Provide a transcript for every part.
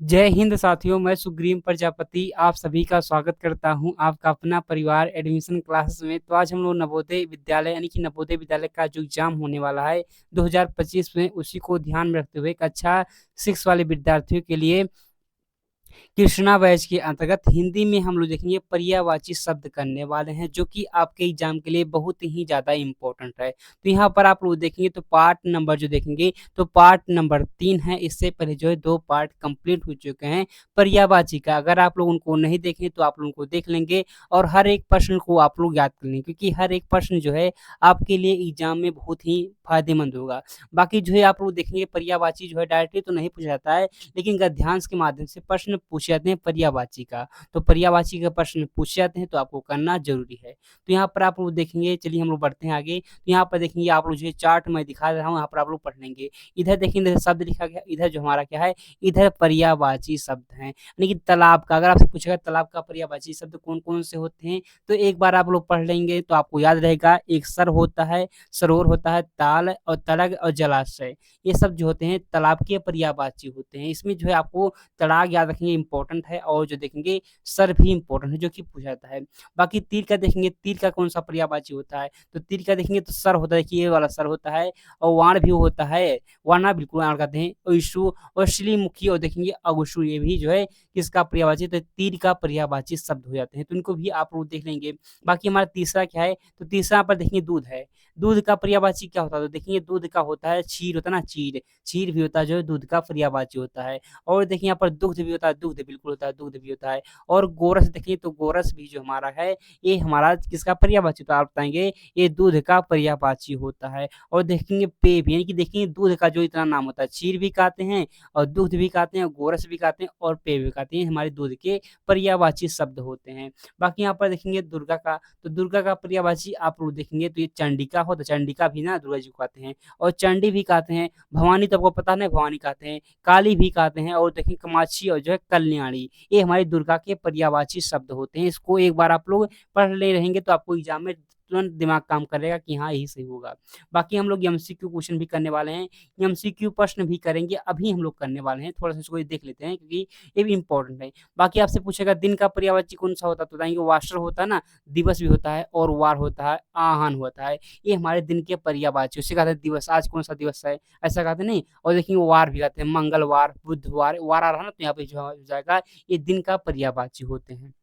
जय हिंद साथियों, मैं सुग्रीव प्रजापति आप सभी का स्वागत करता हूं आपका अपना परिवार एडमिशन क्लासेस में। तो आज हम लोग नवोदय विद्यालय यानी कि नवोदय विद्यालय का जो एग्जाम होने वाला है 2025 में, उसी को ध्यान में रखते हुए कक्षा 6 वाले विद्यार्थियों के लिए कृष्णा बैच के अंतर्गत हिंदी में हम लोग देखेंगे पर्यायवाची शब्द करने वाले हैं, जो कि आपके एग्जाम के लिए बहुत ही ज्यादा इंपॉर्टेंट है। तो यहाँ पर आप लोग देखेंगे तो पार्ट नंबर जो देखेंगे तो पार्ट नंबर 3 है। इससे पहले जो है 2 पार्ट कंप्लीट हो चुके हैं पर्यायवाची का। अगर आप लोग उनको नहीं देखें तो आप लोगों को देख लेंगे और हर एक प्रश्न को आप लोग याद कर लेंगे, क्योंकि हर एक प्रश्न जो है आपके लिए एग्जाम में बहुत ही फायदेमंद होगा। बाकी जो है आप लोग देखेंगे पर्यायवाची जो है डायरेक्टली तो नहीं पूछा जाता है, लेकिन गद्यांश के माध्यम से प्रश्न पूछे जाते हैं पर्यायवाची का। तो पर्यायवाची का प्रश्न पूछे जाते हैं तो आपको करना जरूरी है। तो यहाँ पर आप लोग देखेंगे, चलिए हम लोग बढ़ते हैं आगे। तो यहाँ पर देखेंगे आप लोग जो चार्ट मैं दिखा रहा हूँ, यहाँ पर आप लोग पढ़ लेंगे। इधर देखेंगे शब्द लिखा गया, इधर जो हमारा क्या है, इधर पर्यायवाची शब्द है। यानी कि तालाब का, अगर आपसे पूछेगा तालाब का पर्यायवाची शब्द कौन कौन से होते हैं, तो एक बार आप लोग पढ़ लेंगे तो आपको याद रहेगा। एक सर होता है, सरोवर होता है, ताल और तलग और जलाशय, ये सब जो होते हैं तालाब के पर्यायवाची होते हैं। इसमें जो है आपको तड़ाग याद रखेंगे इंपॉर्टेंट है, और जो देखेंगे सर भी इंपॉर्टेंट है जो कि पूछा जाता है। बाकी तीर का देखेंगे, तीर का कौन सा पर्यायवाची होता है, तो तीर का देखेंगे तो सर होता है, देखिए ये वाला सर होता है। और वाण भी होता है, वाणा बिल्कुल वाण कहते हैं। और ईशु और श्रीमुखी और देखेंगे अगुशु, ये भी जो है किसका पर्यायवाची, तो तीर का पर्यायवाची शब्द हो जाते हैं। तो इनको भी आप लोग देख लेंगे। बाकी हमारा तीसरा क्या है, तो तीसरा पर देखेंगे दूध है। दूध का पर्यायवाची क्या होता है, तो देखेंगे दूध का होता है क्षीर, होता है ना क्षीर, क्षीर भी होता है जो है दूध का पर्यायवाची होता है। और देखिए यहाँ पर दुग्ध भी होता है, दुग्ध बिल्कुल होता है, दुग्ध भी होता है। और गोरस देखिए तो गोरस भी जो हमारा है, ये हमारा किसका पर्यायवाची होता है, आप बताएंगे ये दूध का पर्यायवाची होता है। और देखेंगे पे भी, यानी कि देखेंगे दूध का जो इतना नाम होता है, क्षीर भी कहते हैं और दुग्ध भी कहते हैं, गोरस भी कहते हैं और पे भी कहते हैं, हमारे दूध के पर्यायवाची शब्द होते हैं। बाकी यहाँ पर देखेंगे दुर्गा का, तो दुर्गा का पर्यायवाची आप लोग देखेंगे तो ये चंडिका हो, तो चंडिका भी ना दुर्गा जी को कहते हैं। और चंडी भी कहते हैं। भवानी तो आपको पता नहीं, भवानी कहते हैं। काली भी कहते हैं। और देखिए कामाक्षी और जो है कल्याणी, ये हमारी दुर्गा के पर्यायवाची शब्द होते हैं। इसको एक बार आप लोग पढ़ ले रहेंगे तो आपको एग्जाम में तुरंत दिमाग काम करेगा कि हाँ यही सही होगा। बाकी हम लोग एमसीक्यू क्वेश्चन भी करने वाले हैं, एमसीक्यू प्रश्न भी करेंगे, अभी हम लोग करने वाले हैं। थोड़ा सा इसको देख लेते हैं क्योंकि ये भी इंपॉर्टेंट है। बाकी आपसे पूछेगा दिन का पर्यायवाची कौन सा होता है, तो बताएंगे वास्टर होता है ना, दिवस भी होता है और वार होता है, आहन होता है। ये हमारे दिन के पर्यायवाची। उससे कहते हैं दिवस, आज कौन सा दिवस है, ऐसा कहते नहीं। और देखिए वार भी कहते हैं, मंगलवार, बुधवार, वार आ रहा है ना, तो यहाँ पे जो हो जाएगा ये दिन का पर्यायवाची होते हैं।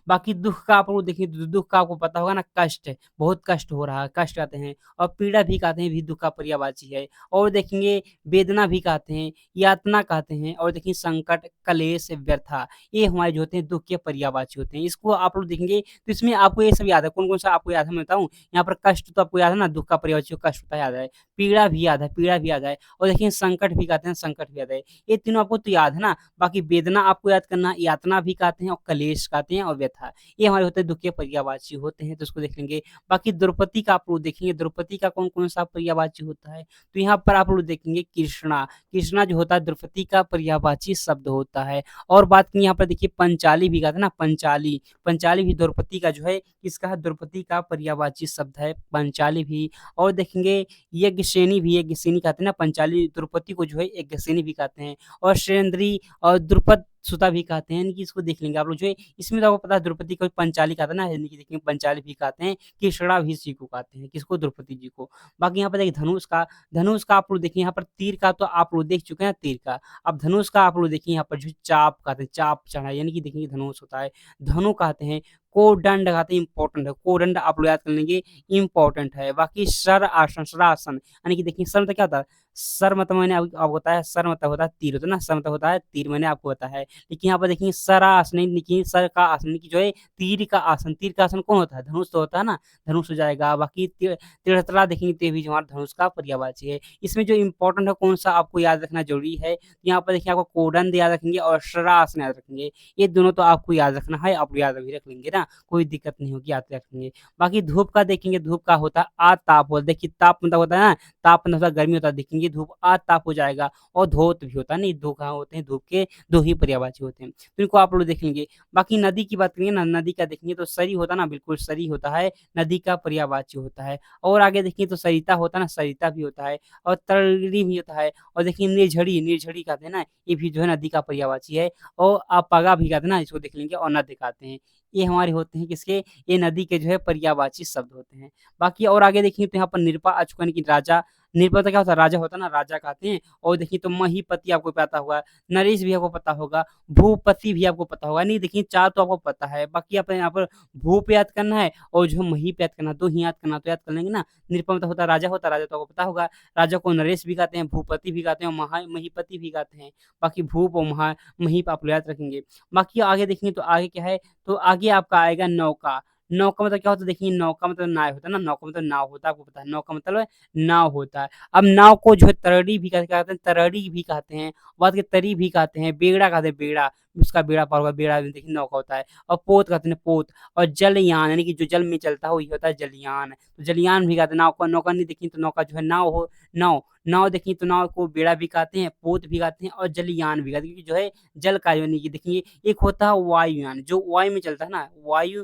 बाकी दुख का आप लोग देखिए, दुख का आपको पता होगा ना, कष्ट, बहुत कष्ट हो रहा है, कष्ट कहते हैं। और पीड़ा भी कहते हैं, भी दुख का पर्यायवाची है। और देखेंगे वेदना भी कहते हैं, यातना कहते हैं। और देखिए संकट, कलेश, व्यथा, ये हमारे जो होते हैं दुख के पर्यायवाची होते हैं। इसको आप लोग देखेंगे तो इसमें आपको ये सब याद है, कौन कौन सा आपको याद है मैं बताऊँ। यहाँ पर कष्ट तो आपको याद है ना, दुख का पर्यायवाची कष्ट होता है, याद है। पीड़ा भी याद है, पीड़ा भी याद है। और देखिए संकट भी कहते हैं, संकट भी याद है। ये तीनों आपको तो याद है ना। बाकी वेदना आपको याद करना, यातना भी कहते हैं और कलेश कहते हैं और व्यथा, ये हमारे होते हैं दुख के पर्यायवाची होते हैं। तो उसको देख लेंगे। बाकी द्रौपदी का आप लोग देखेंगे, द्रौपदी का कौन कौन सा पर्यायवाची होता है, तो यहाँ पर आप लोग देखेंगे कृष्णा, कृष्णा जो होता है द्रौपदी का पर्यायवाची शब्द होता है। और बात की यहाँ पर देखिए पंचाली भी कहते हैं ना, पंचाली, पंचाली भी द्रौपदी का जो है किसका है, द्रौपदी का पर्यायवाची शब्द है पंचाली भी। और देखेंगे यज्ञसेनी भी, यज्ञसेनी कहते हैं ना, पंचाली द्रौपदी को जो है यज्ञसेनी भी कहते हैं। और श्रेंद्री और द्रुपद सुता भी कहते हैं, यानी कि इसको देख लेंगे आप लोग जो है। इसमें तो आपको पता है द्रौपदी को पंचाली कहते हैं ना, यानी कि देखिए पंचाली भी कहते हैं, कृष्णा भी इसी को कहते हैं, किसको, द्रौपदी जी को। बाकी यहाँ पर देखिए धनुष का, धनुष का आप लोग देखिए, यहाँ पर तीर का तो आप लोग देख चुके हैं तीर का। अब धनुष का आप लोग देखिए, यहाँ पर जो चाप कहते हैं, चाप चढ़ा, यानी कि देखिए धनुष होता है, धनु कहते हैं। कोदंड कहते हैं, इंपॉर्टेंट है, कोदंड आप लोग याद कर लेंगे, इंपॉर्टेंट है। बाकी सर आसन, सरासन, यानी कि देखिए सर मतलब क्या होता है, सर मतलब मैंने आपको बताया, सर मतलब होता है तीर, होता है ना, सर मतलब होता है तीर, मैंने आपको बताया है। लेकिन यहाँ पर देखिए सरासन, देखिए सर का आसन की जो है तीर का आसन, तीर का आसन कौन होता है, धनुष तो होता है ना, धनुष हो जाएगा। बाकी तिरतला देखेंगे तो ये भी जो हमारा धनुष का पर्यायवाची है। इसमें जो इंपॉर्टेंट है कौन सा आपको याद रखना जरूरी है, यहाँ पर देखिए आपको कोदंड याद रखेंगे और शरासन याद रखेंगे, ये दोनों तो आपको याद रखना है, आप याद भी रख लेंगे ना। ना, कोई दिक्कत नहीं होगी, याद रखेंगे। बाकी धूप का देखेंगे, धूप का होता है आताप बोल, देखिए ताप मतलब होता है ना, ताप मतलब होता है गर्मी होता है, देखेंगे धूप आताप हो जाएगा। और धोत भी होता है, नहीं दो कहाँ होते हैं, धूप के दो ही पर्यायवाची होते हैं, तो इनको आप लोग देख लेंगे। बाकी नदी की बात करेंगे ना, नदी का देखेंगे तो सरी होता है ना, बिल्कुल सरी होता है, नदी का पर्यायवाची होता है। और आगे देखिए तो सरिता होता है ना, सरिता भी होता है। और तरड़ी भी होता है। और देखिए निर्झड़ी, निर्झड़ी कहते हैं ना, ये भी जो है नदी का पर्यायवाची है। और अपागा भी कहते हैं ना, इसको देख लेंगे, और नद कहते हैं। ये हमारे होते हैं किसके, ये नदी के जो है पर्यायवाची शब्द होते हैं। बाकी और आगे देखिए तो यहाँ पर निरपा आ चुका है, यानी कि राजा। निरपा तो क्या होता है, राजा होता है ना, राजा कहते हैं। और देखिए तो महीपति आपको पता होगा, नरेश भी आपको पता होगा, भूपति भी आपको पता होगा। नहीं देखिए 4 तो आपको पता है, बाकी आपको यहाँ पर भूप याद करना है और जो महीप याद करना है, 2 ही याद करना, तो याद कर लेंगे ना। निरुपम तो होता है राजा, होता है राजा, तो आपको पता होगा। राजा को नरेश भी कहते हैं, भूपति भी कहते हैं, और महीपति भी कहते हैं। बाकी भूप और महीप आप लोग याद रखेंगे। बाकी आगे देखेंगे तो आगे क्या है, तो आगे आपका आएगा नौका। नौका मतलब क्या होता है, देखिए नौका मतलब नाव होता है ना, नौका मतलब नाव होता है, आपको पता है नौका मतलब नाव होता है। अब नाव को जो है तरड़ी भी कहते हैं, तरड़ी भी कहते हैं, बात के तरी भी कहते हैं, बेड़ा कहते हैं, बेड़ा, उसका बेड़ा पार होगा, बेड़ा देखिए नौका होता है। और पोत कहते हैं पोत। और जलयान यानी कि जो जल में चलता है वही होता है जलयान, तो जलयान भी कहते हैं। नाव को नौका नहीं देखिए तो नौका जो है नाव हो, नाव, नाव देखिए तो नाव को बेड़ा भी कहते हैं, पोत भी कहते हैं, और जलयान भी कहते हैं, क्योंकि जो है जल का यानी कि देखिए एक होता है वायुयान, जो वायु में चलता है ना, वायु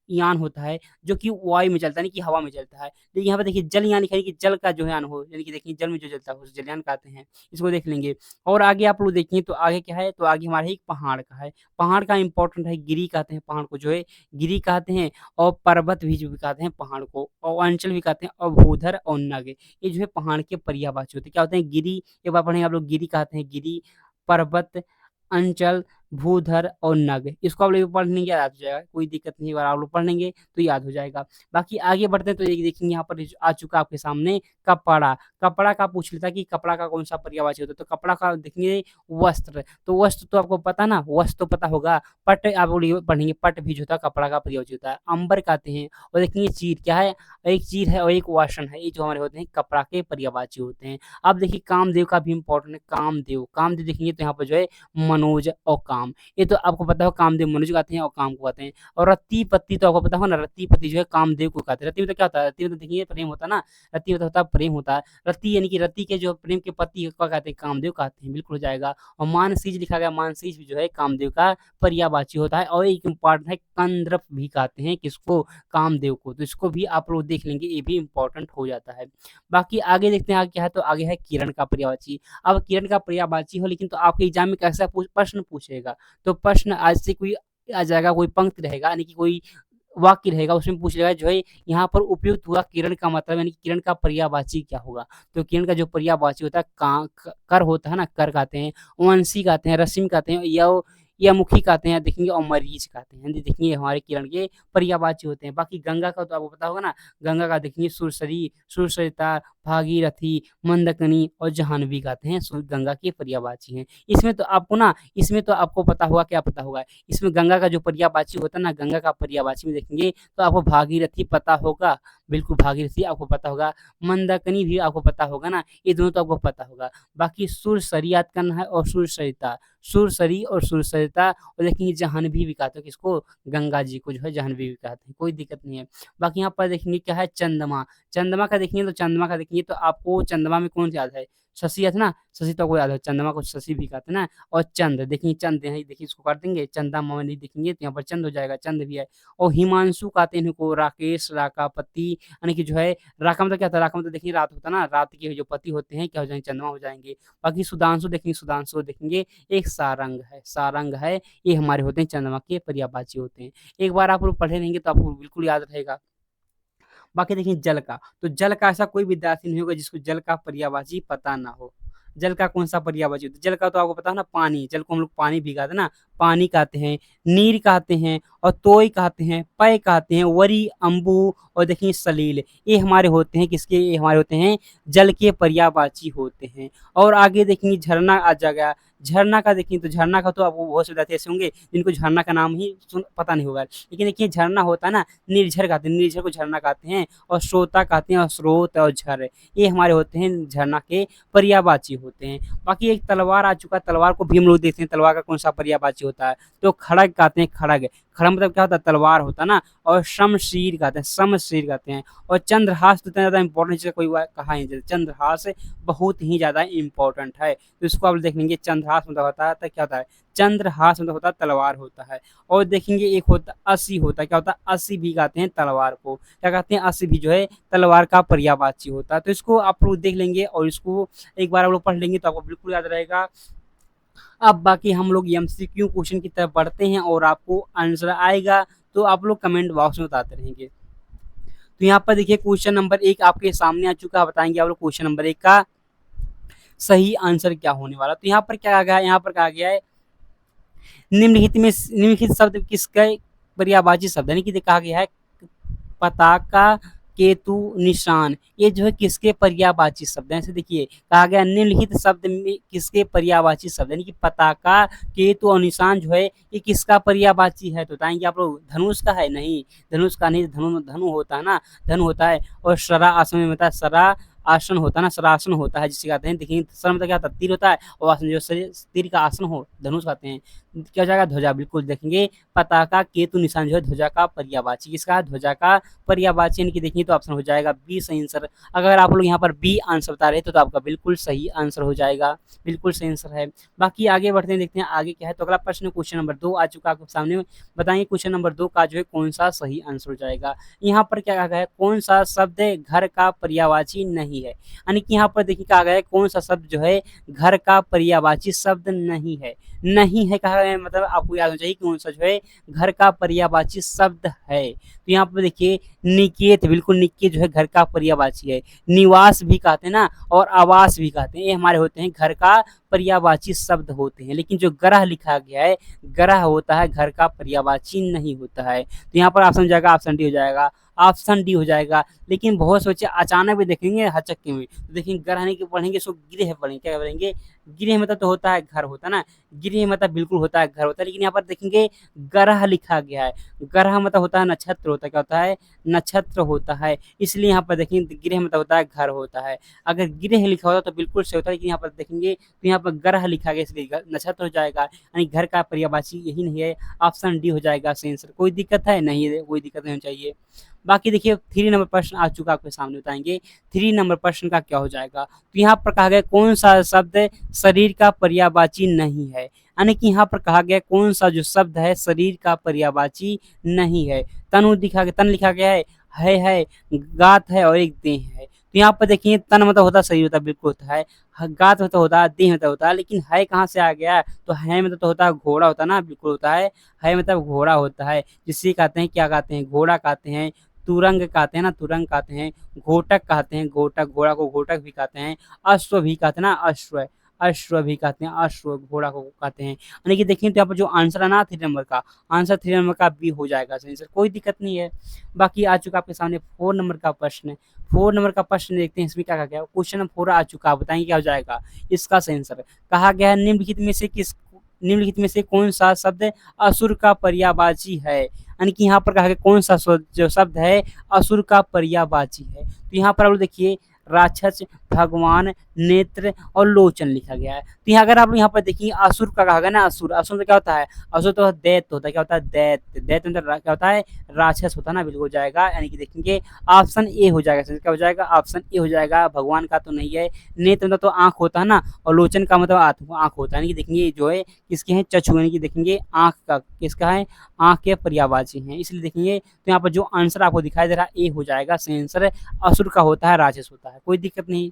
यान होता है, जो कि वायु में चलता है, यानी कि हवा में चलता है। लेकिन यहाँ पे देखिए जल यान लिखा है कि जल का जो है यान हो, यानी कि देखिए जल में जो चलता है उसे जलयान कहते हैं। इसको देख लेंगे। और आगे आप लोग देखिए तो आगे क्या है, तो आगे हमारे एक पहाड़ का है। पहाड़ का इंपॉर्टेंट है, गिरी कहते हैं पहाड़ को, जो है गिरी कहते हैं। और पर्वत भी जो भी कहते हैं पहाड़ को, और अंचल भी कहते हैं, और भूधर और नग, ये जो है पहाड़ के पर्यायवाची होते हैं। क्या होते हैं, गिरी, एक बार पढ़ेंगे आप लोग, गिरी कहते हैं, गिरी, पर्वत, अंचल, भूधर और नग। इसको आप लोग पढ़ लेंगे, याद हो जाएगा, कोई दिक्कत नहीं, अगर आप लोग पढ़ लेंगे तो याद हो जाएगा। बाकी आगे बढ़ते हैं तो ये देखेंगे, यहाँ पर आ चुका आपके सामने कपड़ा। कपड़ा का पूछ लेता कि कपड़ा का कौन सा पर्यायवाची होता है, तो कपड़ा का देखेंगे वस्त्र। तो वस्त्र तो आपको पता ना, वस्त्र तो पता होगा। पट आप लोग पढ़ेंगे, पट भी जो होता है कपड़ा का पर्यायवाची होता है। अंबर कहते हैं। और देखेंगे चीर क्या है, एक चीर है और एक वासन है, ये जो हमारे होते हैं कपड़ा के पर्यायवाची होते हैं। अब देखिए कामदेव का भी इंपॉर्टेंट है, कामदेव, कामदेव देखेंगे तो यहाँ पर जो है मनोज और काम, ये तो आपको पता हो, कामदेव मनोज को कहते हैं और काम को कहते हैं। और रत्ती पत्ती तो आपको पता हो ना, रत्ती पत्ती जो है कामदेव को कहते हैं। रत्ती मतलब क्या होता है, रत्ती मतलब देखिए प्रेम होता है ना, रत्ती मतलब होता है प्रेम होता है। रत्ती यानी कि रत्ती के जो प्रेम के पति को कहते हैं, कामदेव कहते हैं, बिल्कुल हो जाएगा। और मानसीज लिखा गया, मानसीज भी जो है कामदेव का पर्यायवाची होता है। और एक इम्पॉर्टेंट है कंद्रप भी कहते हैं, किसको, कामदेव को, तो इसको भी आप लोग देख लेंगे, ये भी इंपॉर्टेंट हो जाता है। बाकी आगे देखते हैं आगे क्या है, तो आगे है किरण का पर्यायवाची। अब किरण का पर्यायवाची हो, लेकिन तो आपके एग्जाम में कैसा प्रश्न पूछेगा, तो प्रश्न आज से कोई आ जाएगा, कोई पंक्ति रहेगा, यानी कि कोई वाक्य रहेगा, उसमें पूछ लेगा जो है यहाँ पर उपयुक्त हुआ किरण का मतलब, यानी कि किरण का पर्यायवाची क्या होगा। तो किरण का जो पर्यायवाची होता है कर होता है ना, कर कहते हैं, वंशी कहते हैं, रश्मि कहते हैं, या मुखी कहते हैं, देखेंगे, और मरीच कहते हैं, देखेंगे हमारे किरण के पर्यायवाची होते हैं। बाकी गंगा का तो आपको पता होगा ना, गंगा का देखेंगे सुरसरी, सुरसरिता, भागीरथी, मंदकनी और जाह्नवी कहते हैं, गंगा के पर्यायवाची हैं। इसमें तो आपको ना, इसमें तो आपको पता होगा, क्या पता होगा, इसमें गंगा का जो पर्यायवाची होता है ना, गंगा का पर्यायवाची में देखेंगे तो आपको भागीरथी पता होगा, बिल्कुल भागीरथी आपको पता होगा, मंदाकिनी भी आपको पता होगा ना, ये दोनों तो आपको पता होगा। बाकी सुरसरी याद करना है, और सुरसरिता, सुरसरी और सुरसरिता। और देखेंगे जाह्नवी भी कहते हैं, किसको, गंगा जी को जो है जाह्नवी भी कहते हैं, कोई दिक्कत नहीं है। बाकी यहाँ पर देखेंगे क्या है, चंद्रमा। चंद्रमा का देखेंगे तो चंद्रमा का देखेंगे तो आपको चंद्रमा में कौन सा याद है, शशि है ना, शशि तो आपको याद है, चंद्रमा को शशि भी कहते हैं ना। और चंद देखेंगे, चंद है, देखिए इसको कर देंगे चंदा मवनी, देखेंगे तो यहाँ पर चंद हो जाएगा, चंद भी है। और हिमांशु कहते हैं इनको, राकेश, राकापति, यानी कि जो है राका मतलब क्या था, राका मतलब देखिए रात होता है ना, रात के जो पति होते हैं क्या हो जाएंगे, चंद्रमा हो जाएंगे। बाकी सुधांशु देखेंगे, सुधांशु देखेंगे एक सारंग है, सारंग है, ये हमारे होते हैं चंद्रमा के पर्यायवाची होते हैं। एक बार आप लोग पढ़े रहेंगे तो आपको बिल्कुल याद रहेगा। बाकी देखिए जल का, तो जल का ऐसा कोई विद्यार्थी नहीं होगा जिसको जल का पर्यायवाची पता ना हो। जल का कौन सा पर्यायवाची होता है, जल का तो आपको पता है ना, पानी, जल को हम लोग पानी भी कहते हैं ना, पानी कहते हैं, नीर कहते हैं, और तोय कहते हैं, पय कहते हैं, वरी, अम्बू, और देखिए सलील, ये हमारे होते हैं किसके, ये हमारे होते हैं जल के पर्यायवाची होते हैं। और आगे देखेंगे झरना आ जाएगा। झरना का देखिए तो झरना का तो आपको बहुत से विद्यार्थी ऐसे होंगे जिनको झरना का नाम ही पता नहीं होगा, लेकिन देखिए झरना होता है ना, निर्झर कहते हैं, निर्झर को झरना कहते हैं, और श्रोता कहते हैं, और स्रोत और झर, ये हमारे होते हैं झरना के पर्यायवाची होते हैं। बाकी एक तलवार आ चुका है, तलवार को भी हम लोग देखते हैं, तलवार का कौन सा पर्यायवाची होता है। होता है। तो खड़ग कहते हैं खड़ग, खड़ग मतलब क्या होता है तलवार होता है ना। और शमशीर कहते हैं, शमशीर कहते हैं। और चंद्रहास तो इतना ज़्यादा इंपॉर्टेंट चीज़ कोई कहा ही नहीं चलता। चंद्रहास बहुत ही ज़्यादा इंपॉर्टेंट है, तो इसको आप देख लेंगे। चंद्रहास मतलब होता है तो क्या होता है, चंद्रहास मतलब होता है तलवार होता है। और देखेंगे एक होता असी होता है, क्या होता है असी भी कहते हैं तलवार को, क्या कहते हैं असी भी जो है तलवार का पर्यायवाची होता है। तो इसको आप लोग देख लेंगे और इसको एक बार आप लोग पढ़ लेंगे तो आपको बिल्कुल याद रहेगा। अब बाकी हम लोग एमसीक्यू क्वेश्चन की तरफ बढ़ते हैं और आपको आंसर आएगा तो आप लोग कमेंट बॉक्स में बताते रहेंगे। तो यहाँ पर देखिए क्वेश्चन नंबर 1 आपके सामने आ चुका है। बताएंगे आप लोग क्वेश्चन नंबर 1 का सही आंसर क्या होने वाला। तो यहाँ पर क्या कहा गया है, यहाँ पर कहा गया है निम्नलिखित शब्द किसका पर्यायवाची शब्द है, यानी कि कहा गया है पताका केतु निशान, ये जो है किसके पर्यायवाची शब्द है। ऐसे देखिए कहा गया निम्नलिखित शब्द में किसके पर्यायवाची शब्द, यानी कि पताका केतु और निशान जो है ये किसका पर्यायवाची है। तो बताएंगे आप लोग धनुष का है, नहीं धनुष का नहीं, धनु धनु होता है ना, धनु होता है। और शरा आसन में होता है, शरा आसन होता है ना, शरासन होता है जिसे कहते हैं। देखिए सर मतलब क्या होता है तीर होता है, और आसन जो तीर का आसन हो धनुष कहते हैं। क्या हो जाएगा ध्वजा, बिल्कुल देखेंगे पताका केतु निशान जो है ध्वजा का पर्यायवाची, किसका ध्वजा का पर्यायवाची, यानी कि देखिए तो ऑप्शन हो जाएगा बी सही आंसर। अगर आप लोग यहाँ पर बी आंसर बता रहे तो आपका बिल्कुल सही आंसर हो जाएगा, बिल्कुल सही आंसर है। बाकी आगे बढ़ते हैं, देखते हैं आगे क्या है। तो अगला प्रश्न क्वेश्चन नंबर 2 आ चुका आपके सामने। बताइए क्वेश्चन नंबर 2 का जो है कौन सा सही आंसर हो जाएगा। यहाँ पर क्या कहा गया है, कौन सा शब्द घर का पर्यायवाची नहीं है, यानी कि यहाँ पर देखिए कहा गया है कौन सा शब्द जो है घर का पर्यायवाची शब्द नहीं है। नहीं है कहा गया है, मतलब आपको याद होना चाहिए कौन सा जो है घर का पर्यायवाची शब्द है। तो यहाँ पर देखिए निकेत, बिल्कुल निकेत जो है घर का पर्यायवाची है। निवास भी कहते हैं ना, और आवास भी कहते हैं, ये हमारे होते हैं घर का पर्यायवाची शब्द होते हैं। लेकिन जो ग्रह लिखा गया है, ग्रह होता है घर का पर्यायवाची नहीं होता है। तो यहाँ पर ऑप्शन हो जाएगा, ऑप्शन डी हो जाएगा, ऑप्शन डी हो जाएगा। लेकिन बहुत से बच्चे अचानक भी देखेंगे हचक्के में, तो देखेंगे ग्रह नहीं पढ़ेंगे, सो गृह पढ़ेंगे। क्या पढ़ेंगे, गृह मतलब तो होता है घर होता है ना, गृह मतलब बिल्कुल होता है घर होता है। लेकिन यहाँ पर देखेंगे ग्रह लिखा गया है, ग्रह मतलब होता है नक्षत्र होता है, क्या होता है नक्षत्र होता है। इसलिए यहाँ पर देखेंगे गृह मतलब होता है घर होता है। अगर गृह लिखा होता तो बिल्कुल सही होता है, लेकिन यहाँ पर देखेंगे तो यहाँ पर ग्रह लिखा गया इसलिए नक्षत्र हो जाएगा, यानी घर का पर्यायवाची यही नहीं है। ऑप्शन डी हो जाएगा सही आंसर। कोई दिक्कत है नहीं है, कोई दिक्कत नहीं होनी चाहिए। बाकी देखिए 3 नंबर प्रश्न आ चुका आपके सामने। बताएंगे 3 नंबर प्रश्न का क्या हो जाएगा। तो यहाँ पर कहा गया कौन सा शब्द शरीर का पर्यायवाची नहीं है, यानी कि यहाँ पर कहा गया कौन सा जो शब्द है शरीर का पर्यायवाची नहीं है। तनु दिखा गया, तन लिखा गया है, गात है और एक देह है। तो यहाँ पर देखिए तन मतलब होता शरीर होता बिल्कुल होता है, गात मतलब होता है, देह मतलब होता है। लेकिन है कहाँ से आ गया, तो है मतलब तो होता है घोड़ा होता है ना, बिल्कुल होता है मतलब घोड़ा होता है, जिससे कहते हैं क्या कहते हैं घोड़ा कहते हैं, तुरंग कहते हैं ना, तुरंग कहते हैं, घोटक कहते हैं, घोटक घोड़ा को घोटक भी कहते हैं, अश्व भी कहते हैं ना, अश्व अश्व भी कहते हैं, अश्व घोड़ा को कहते हैं। यानी कि देखिए तो यहाँ पर जो आंसर है ना 3 नंबर का आंसर 3 नंबर का बी हो जाएगा सही आंसर, कोई दिक्कत नहीं है। बाकी आ चुका आपके सामने 4 नंबर का प्रश्न। 4 नंबर का प्रश्न देखते हैं इसमें क्या कहा गया। क्वेश्चन नंबर 4 आ चुका, बताएंगे क्या हो जाएगा इसका सही आंसर। कहा गया है निम्नलिखित में से कौन सा शब्द असुर का पर्यायवाची है, यानी कि यहाँ पर कहा गया कौन सा जो शब्द है असुर का पर्यायवाची है। तो यहाँ पर आप लोग देखिए राक्षस, भगवान, नेत्र और लोचन लिखा गया है। तो यहाँ अगर आप यहाँ पर देखिए असुर का कहा गया ना, असुर असुर तो क्या होता है, असुर तो दैत्य होता है, क्या होता है दैत्य, दैत्य मतलब क्या होता है राक्षस होता है ना, बिल्कुल हो जाएगा। यानी कि देखेंगे ऑप्शन ए हो जाएगा, क्या हो जाएगा ऑप्शन ए हो जाएगा। भगवान का तो नहीं है, नेत्र मतलब तो आंख होता है ना, और लोचन का मतलब आंख होता है। यानी कि देखेंगे जो है किसके हैं चक्षु, यानी कि देखेंगे आंख का किसका है, आंख के पर्यायवाची हैं। इसलिए देखेंगे तो यहाँ पर जो आंसर आपको दिखाई दे रहा है ए हो जाएगा सही आंसर। असुर का होता है राक्षस होता है, कोई दिक्कत नहीं।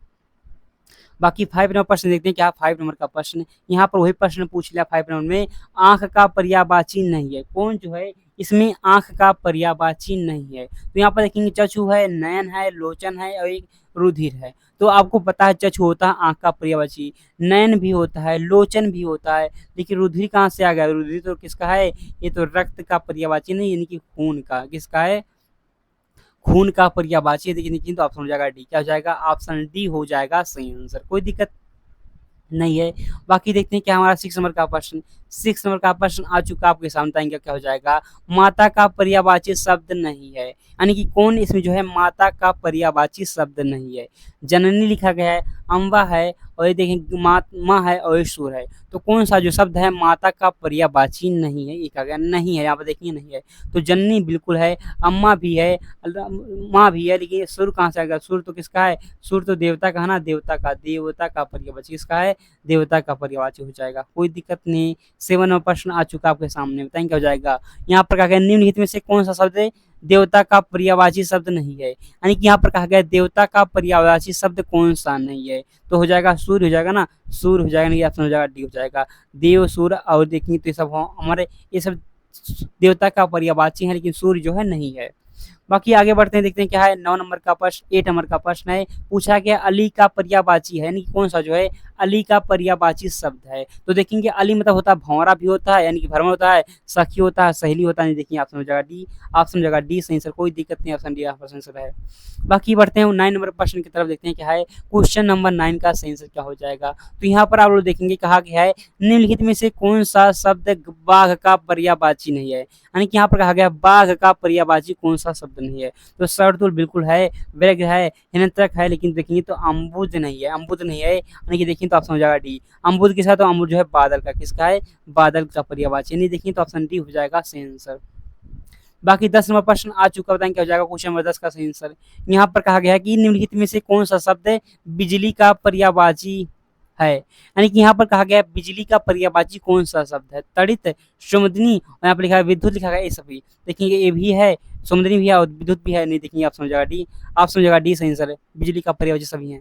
बाकी 5 नंबर प्रश्न देखते हैं क्या 5 नंबर का प्रश्न। यहाँ पर वही प्रश्न पूछ लिया 5 नंबर में, आंख का पर्यायवाची नहीं है, कौन जो है इसमें आंख का पर्यायवाची नहीं है। तो यहाँ पर देखेंगे चक्षु है, नयन है, लोचन है और एक रुधिर है। तो आपको पता है चक्षु होता है आंख का पर्यायवाची, नयन भी होता है, लोचन भी होता है, लेकिन रुधिर कहाँ से आ गया, रुधिर तो किसका है, ये तो रक्त का पर्यायवाची नहीं, यानी कि खून का, किसका है खून का पर्यायवाची। देखिए तो ऑप्शन हो जाएगा डी, क्या हो जाएगा ऑप्शन डी हो जाएगा सही आंसर, कोई दिक्कत नहीं है। बाकी देखते हैं क्या हमारा 6 नंबर का प्रश्न। 6 नंबर का प्रश्न आ चुका आपके सामने, बताएंगे क्या हो जाएगा। माता का पर्यायवाची शब्द नहीं है, यानी कि कौन इसमें जो है माता का पर्यायवाची शब्द नहीं है। जननी लिखा गया है, अम्बा है, और ये देखें माँ है और ये सूर है। तो कौन सा जो शब्द है माता का पर्यायवाची नहीं है, ये कहा गया नहीं है, यहाँ पर देखिए नहीं है। तो जननी बिल्कुल है, अम्मा भी है, माँ भी है, लेकिन सुर कहाँ से आ गया, सुर तो किसका है, सुर तो देवता का है ना, देवता का पर्यायवाची किसका है, देवता का पर्यायवाची हो जाएगा, कोई दिक्कत नहीं। 7 नंबर प्रश्न आ चुका आपके सामने, बताएंगे क्या हो जाएगा। यहाँ पर कहा गया निम्नलिखित में से कौन सा शब्द है देवता का पर्यायवाची शब्द नहीं है, यानी कि यहाँ पर कहा गया देवता का पर्यायवाची शब्द कौन सा नहीं है। तो हो जाएगा सूर्य हो जाएगा ना, सूर्य हो जाएगा, नहीं ऑप्शन हो जाएगा डी हो जाएगा। देव सूर्य और देखेंगे तो ये सब हमारे ये सब देवता का पर्यायवाची है, लेकिन सूर्य जो है नहीं है। बाकी आगे बढ़ते हैं, देखते हैं क्या है। 9 नंबर का प्रश्न 8 नंबर का प्रश्न है, पूछा गया अली का पर्यायवाची है, यानी कि कौन सा जो है अली का पर्यायवाची शब्द है। तो देखेंगे अली मतलब होता है भंवरा भी होता है, यानी कि भ्रमर होता है, सखी होता है, सहेली होता है। देखिए ऑप्शन हो जाएगा डी, ऑप्शन हो जाएगा डी सही सर, कोई दिक्कत नहीं, ऑप्शन डी ऑप्शन आंसर है। बाकी बढ़ते हैं 9 नंबर प्रश्न की तरफ, देखते हैं क्या है। क्वेश्चन नंबर 9 का सही आंसर क्या हो जाएगा। तो यहाँ पर आप लोग देखेंगे कहा गया है निम्नलिखित में से कौन सा शब्द बाघ का पर्यायवाची नहीं है, यानी कि यहाँ पर कहा गया बाघ का पर्यायवाची कौन सा शब्द नहीं है। तो शार्दूल बिल्कुल है, व्रघ है, हिरण्यक है, लेकिन देखेंगे तो अम्बुज नहीं है, अम्बुज नहीं है, यानी कि देखिए तो ऑप्शन हो जाएगा डी। अम्बुज किसका, तो अम्बुज जो है बादल का, किसका है, बादल का पर्यायवाची, नहीं देखिए तो ऑप्शन डी हो जाएगा सही आंसर। बाकी 10 नंबर प्रश्न आ चुका, बताएं क्या हो जाएगा क्वेश्चन नंबर 10 का सही आंसर। यहाँ पर कहा गया है कि निम्नलिखित में से कौन सा शब्द है बिजली का पर्यायवाची है, यानी कि यहाँ पर कहा गया है बिजली का पर्यायवाची कौन सा शब्द है। तड़ित, सुमदनी, और यहाँ पर लिखा है विद्युत लिखा गया, ये सभी देखिए ये भी है, सुमदनी भी है और विद्युत भी है, नहीं देखिए आप समझ जाएगा डी, आप समझ जाएगा डी सही आंसर है, बिजली का पर्यायवाची सभी है।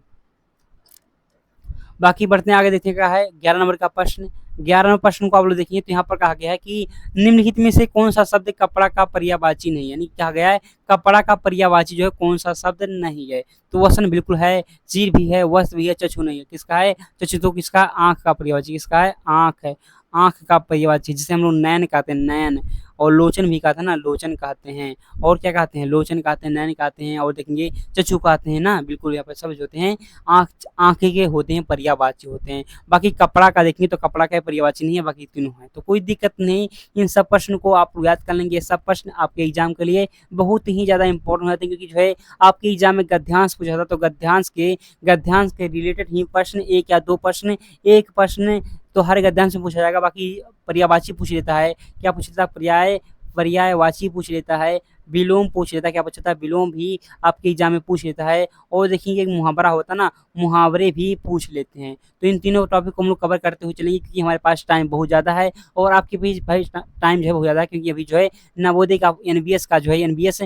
बाकी बढ़ते हैं आगे, देखिए क्या है 11 नंबर का प्रश्न। 11 नंबर प्रश्न को आप लोग देखिए तो यहाँ पर कहा गया है कि निम्नलिखित में से कौन सा शब्द कपड़ा का पर्यायवाची नहीं है, यानी कहा गया है कपड़ा का पर्यायवाची जो है कौन सा शब्द नहीं है। तो वसन बिल्कुल है, चीर भी है, वस्त्र भी है, चक्षु नहीं है, किसका है चक्षु, तो किसका आंख का पर्यायवाची किसका है, आंख है, आंख का पर्यायवाची, जिसे हम लोग नयन कहते हैं, नयन, और लोचन भी कहते हैं ना, लोचन कहते हैं, और क्या कहते हैं, लोचन कहते हैं, नयन कहते हैं, और देखेंगे चक्षु कहते हैं ना, बिल्कुल यहाँ पर सब जो होते हैं आँख, आँखें के होते हैं, पर्यायवाची होते हैं। बाकी कपड़ा का देखेंगे तो कपड़ा का पर्यायवाची नहीं है, बाकी तीनों है, तो कोई दिक्कत नहीं। इन सब प्रश्न को आप याद कर लेंगे, सब प्रश्न आपके एग्जाम के लिए बहुत ही ज़्यादा इंपॉर्टेंट होते हैं, क्योंकि जो है आपके एग्जाम में गद्यांश पूछा था, तो गद्यांश के रिलेटेड ही प्रश्न, एक या दो प्रश्न, एक प्रश्न तो हर गद्यांश में पूछा जाएगा। बाकी पर्यायवाची पूछ लेता है, क्या पूछ लेता है, पर्यायवाची पूछ लेता है, विलोम पूछ लेता है, क्या पूछता है, विलोम भी आपके एग्जाम में पूछ लेता है, और देखिए एक मुहावरा होता है ना, मुहावरे भी पूछ लेते हैं। तो इन तीनों टॉपिक को हम लोग कवर करते हुए चलेंगे, क्योंकि हमारे पास टाइम बहुत ज़्यादा है, और आपके बीच भाई टाइम जो है बहुत ज़्यादा है, क्योंकि अभी जो है नवोदय का एनबीएस का जो है एनबीएस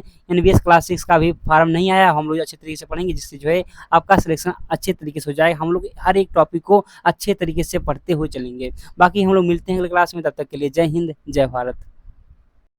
क्लास 6 का भी फॉर्म नहीं आया। हम लोग अच्छे तरीके से पढ़ेंगे, जिससे जो है आपका सिलेक्शन अच्छे तरीके से हो जाए। हम लोग हर एक टॉपिक को अच्छे तरीके से पढ़ते हुए चलेंगे। बाकी हम लोग मिलते हैं अगले क्लास में, तब तक के लिए जय हिंद, जय भारत।